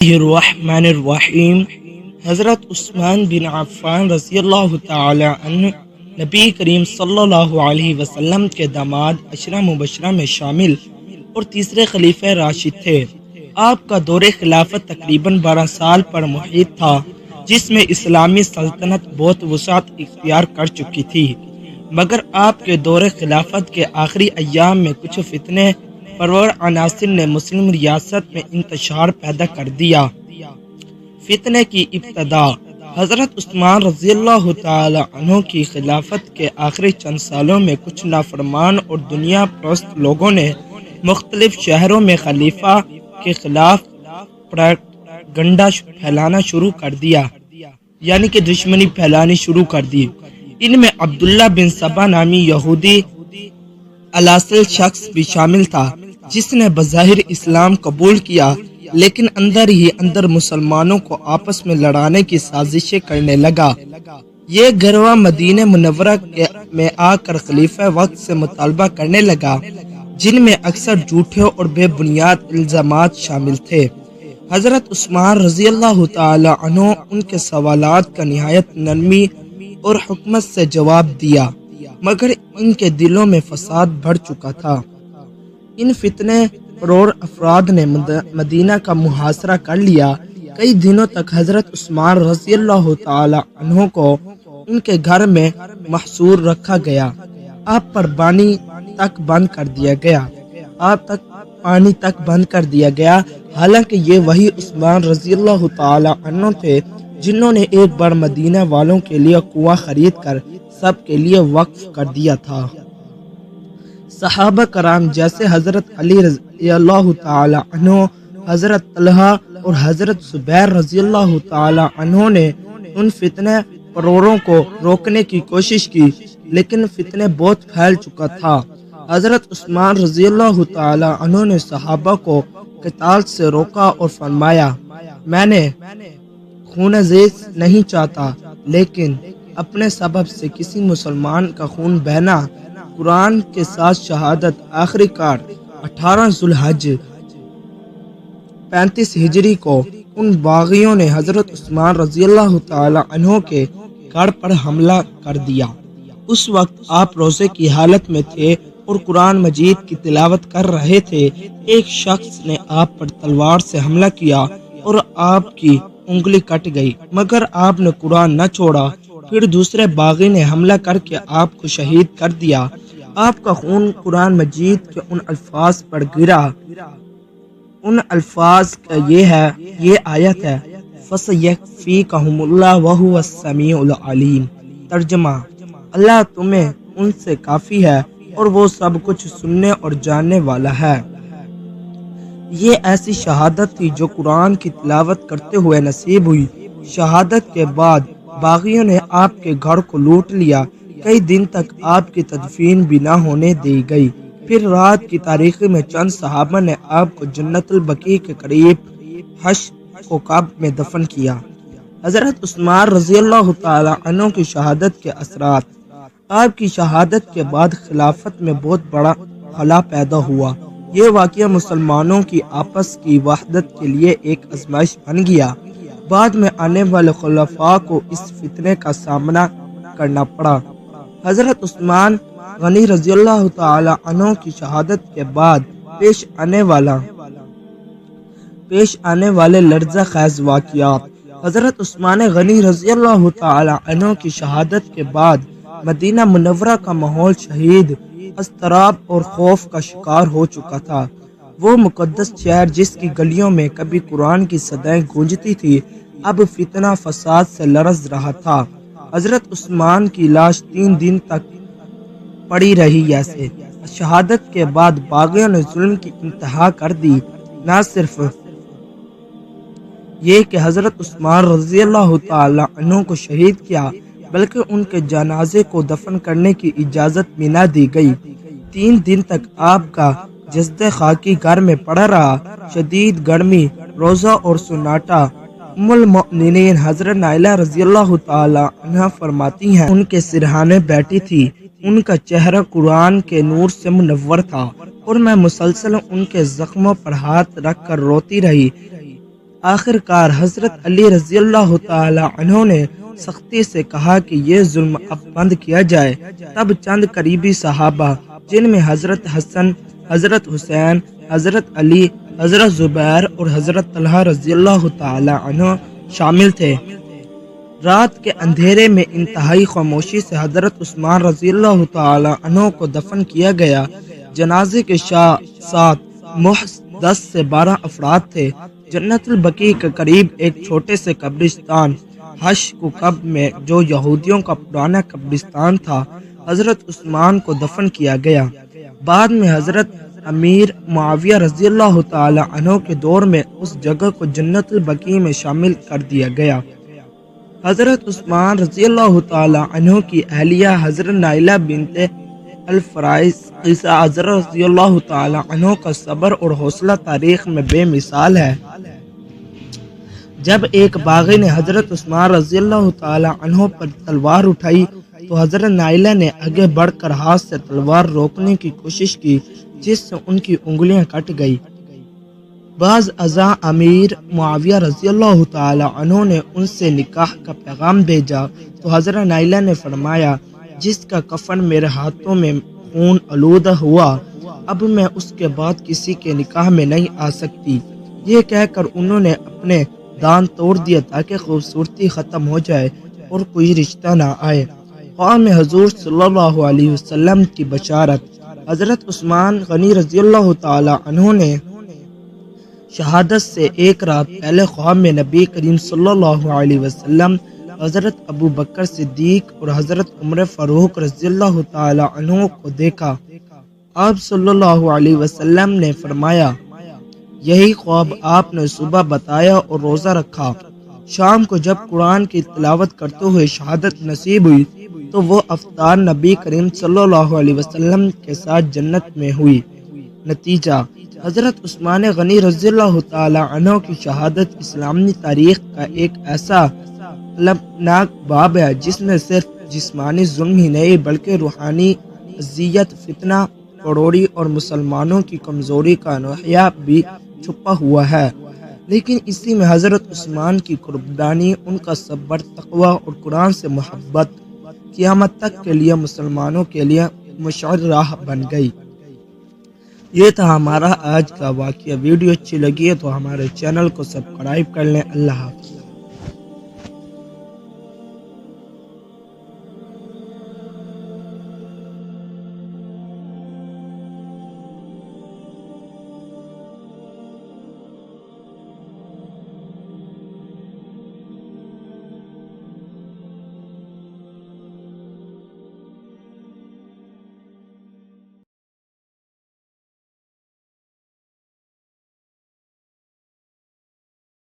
الرحمن الرحیم۔ حضرت عثمان بن عفان رضی اللہ تعالی عنہ نبی کریم صلی اللہ علیہ وسلم کے داماد عشرہ مبشرہ میں شامل اور تیسرے خلیفہ راشد تھے۔ آپ کا دور خلافت تقریباً 12 سال پر محیط تھا، جس میں اسلامی سلطنت بہت وسعت اختیار کر چکی تھی، مگر آپ کے دور خلافت کے آخری ایام میں کچھ فتنے پرور عناصر نے مسلم ریاست میں انتشار پیدا کر دیا۔ فتنے کی ابتدا حضرت عثمان رضی اللہ تعالی عنہ کی خلافت کے آخری چند سالوں میں کچھ نافرمان اور دنیا پرست لوگوں نے مختلف شہروں میں خلیفہ کے خلاف پروپیگنڈا پھیلانا شروع کر دیا، یعنی کہ دشمنی پھیلانی شروع کر دی۔ ان میں عبداللہ بن سبا نامی یہودی الاصل شخص بھی شامل تھا، جس نے بظاہر اسلام قبول کیا، لیکن اندر ہی اندر مسلمانوں کو آپس میں لڑانے کی سازشیں کرنے لگا۔ یہ گروہ مدینہ منورہ میں آ کر خلیفہ وقت سے مطالبہ کرنے لگا، جن میں اکثر جھوٹے اور بے بنیاد الزامات شامل تھے۔ حضرت عثمان رضی اللہ تعالی عنہ ان کے سوالات کا نہایت نرمی اور حکمت سے جواب دیا، مگر ان کے دلوں میں فساد بڑھ چکا تھا۔ ان فتنے پرور افراد نے مدینہ کا محاصرہ کر لیا۔ کئی دنوں تک حضرت عثمان رضی اللہ تعالی عنہ کو ان کے گھر میں محصور رکھا گیا۔ آپ پر پانی تک بند کر دیا گیا، حالانکہ یہ وہی عثمان رضی اللہ تعالی عنہ تھے جنہوں نے ایک بار مدینہ والوں کے لیے کنواں خرید کر سب کے لیے وقف کر دیا تھا۔ صحابہ کرام جیسے حضرت علی رضی اللہ تعالی عنہ، حضرت طلحہ اور حضرت زبیر رضی اللہ تعالی عنہ نے ان فتنے پروروں کو روکنے کی کوشش کی، لیکن فتنے بہت پھیل چکا تھا۔ حضرت عثمان رضی اللہ تعالی عنہ نے صحابہ کو قتال سے روکا اور فرمایا، میں نے خون ریز نہیں چاہتا، لیکن اپنے سبب سے کسی مسلمان کا خون بہنا قرآن کے ساتھ شہادت۔ آخری کار 18 ذوالحج 35 ہجری کو ان باغیوں نے حضرت عثمان رضی اللہ تعالی عنہ کے گھر پر حملہ کر دیا۔ اس وقت آپ روزے کی حالت میں تھے اور قرآن مجید کی تلاوت کر رہے تھے۔ ایک شخص نے آپ پر تلوار سے حملہ کیا اور آپ کی انگلی کٹ گئی، مگر آپ نے قرآن نہ چھوڑا۔ پھر دوسرے باغی نے حملہ کر کے آپ کو شہید کر دیا۔ آپ کا خون قرآن مجید کے ان الفاظ پر گرا۔ ان الفاظ کا یہ آیت ہے، فَسَيَكْفِيكَهُمُ اللَّهُ وَهُوَ السَّمِيعُ الْعَلِيمُ۔ ترجمہ: اللہ تمہیں ان سے کافی ہے اور وہ سب کچھ سننے اور جاننے والا ہے۔ یہ ایسی شہادت تھی جو قرآن کی تلاوت کرتے ہوئے نصیب ہوئی۔ شہادت کے بعد باغیوں نے آپ کے گھر کو لوٹ لیا۔ کئی دن تک آپ کی تدفین بھی نہ ہونے دی گئی۔ پھر رات کی تاریکی میں چند صحابہ نے آپ کو جنت البقیع کے قریب حش کوکب میں دفن کیا۔ حضرت عثمان رضی اللہ تعالی عنہ کی شہادت کے اثرات۔ آپ کی شہادت کے بعد خلافت میں بہت بڑا خلا پیدا ہوا۔ یہ واقعہ مسلمانوں کی آپس کی وحدت کے لیے ایک آزمائش بن گیا۔ بعد میں آنے والے خلفاء کو اس فتنے کا سامنا کرنا پڑا۔ حضرت عثمان غنی رضی اللہ تعالی عنہ کی شہادت کے بعد پیش آنے والے لرزہ خیز واقعات۔ حضرت عثمان غنی رضی اللہ تعالی عنہ کی شہادت کے بعد مدینہ منورہ کا ماحول شدید اضطراب اور خوف کا شکار ہو چکا تھا۔ وہ مقدس شہر جس کی گلیوں میں کبھی قرآن کی صدائیں گونجتی تھی، اب فتنہ فساد سے لرز رہا تھا۔ حضرت عثمان کی لاش 3 دن تک پڑی رہی۔ جیسے شہادت کے بعد باغیوں نے ظلم کی انتہا کر دی۔ نہ صرف یہ کہ حضرت عثمان رضی اللہ تعالی عنہ کو شہید کیا، بلکہ ان کے جنازے کو دفن کرنے کی اجازت بھی نہ دی گئی۔ 3 دن تک آپ کا جسد خاکی گھر میں پڑا رہا۔ شدید گرمی، روزہ اور سناٹا۔ ام المؤمنین حضرت نائلہ رضی اللہ تعالی عنہ فرماتی ہیں، ان کے سرہانے بیٹھی تھی۔ ان کا چہرہ قرآن کے نور سے منور تھا اور میں مسلسل ان کے زخموں پر ہاتھ رکھ کر روتی رہی۔ آخر کار حضرت علی رضی اللہ تعالی عنہ نے سختی سے کہا کہ یہ ظلم اب بند کیا جائے۔ تب چند قریبی صحابہ جن میں حضرت حسن، حضرت حسین، حضرت علی، حضرت زبیر اور حضرت طلحہ رضی اللہ تعالی عنہ شامل تھے، رات کے اندھیرے میں انتہائی خاموشی سے حضرت عثمان رضی اللہ تعالی عنہ کو دفن کیا گیا۔ جنازے کے ساتھ محض 10 سے 12 افراد تھے۔ جنت البقیع کے قریب ایک چھوٹے سے قبرستان حشقب میں، جو یہودیوں کا پرانا قبرستان تھا، حضرت عثمان کو دفن کیا گیا۔ بعد میں حضرت امیر معاویہ رضی اللہ تعالی عنہ کے دور میں اس جگہ کو جنت البقیع میں شامل کر دیا گیا۔ حضرت عثمان رضی اللہ تعالی عنہ کی اہلیہ حضرت نائلہ بنت الفارس حضرت رضی اللہ تعالی عنہ کا صبر اور حوصلہ تاریخ میں بے مثال ہے۔ جب ایک باغی نے حضرت عثمان رضی اللہ تعالی عنہ پر تلوار اٹھائی تو حضرت نائلہ نے آگے بڑھ کر ہاتھ سے تلوار روکنے کی کوشش کی، جس سے ان کی انگلیاں کٹ گئی۔ بعض ازاں امیر معاویہ رضی اللہ تعالی عنہ نے ان سے نکاح کا پیغام بھیجا تو حضرت نائلہ نے فرمایا، جس کا کفن میرے ہاتھوں میں خون آلودہ ہوا، اب میں اس کے بعد کسی کے نکاح میں نہیں آ سکتی۔ یہ کہہ کر انہوں نے اپنے دان توڑ دیا تاکہ خوبصورتی ختم ہو جائے اور کوئی رشتہ نہ آئے۔ قوم حضور صلی اللہ علیہ وسلم کی بشارت۔ حضرت عثمان غنی رضی اللہ تعالی عنہ نے شہادت سے ایک رات پہلے خواب میں نبی کریم صلی اللہ علیہ وسلم، حضرت ابو بکر صدیق اور حضرت عمر فاروق رضی اللہ تعالی عنہ کو دیکھا۔ آپ صلی اللہ علیہ وسلم نے فرمایا، یہی خواب آپ نے صبح بتایا اور روزہ رکھا۔ شام کو جب قرآن کی تلاوت کرتے ہوئے شہادت نصیب ہوئی تو وہ افطار نبی کریم صلی اللہ علیہ وسلم کے ساتھ جنت میں ہوئی۔ نتیجہ، حضرت عثمان غنی رضی اللہ تعالی عنہ کی شہادت اسلامی تاریخ کا ایک ایسا المناک باب ہے جس میں صرف جسمانی ظلم ہی نہیں بلکہ روحانی اذیت، فتنہ پروری اور مسلمانوں کی کمزوری کا نوحہ بھی چھپا ہوا ہے، لیکن اسی میں حضرت عثمان کی قربانی، ان کا صبر، تقوی اور قرآن سے محبت قیامت تک کے لیے مسلمانوں کے لیے مشعل راہ بن گئی۔ یہ تھا ہمارا آج کا واقعہ۔ ویڈیو اچھی لگی ہے تو ہمارے چینل کو سبسکرائب کر لیں۔ اللہ حافظ۔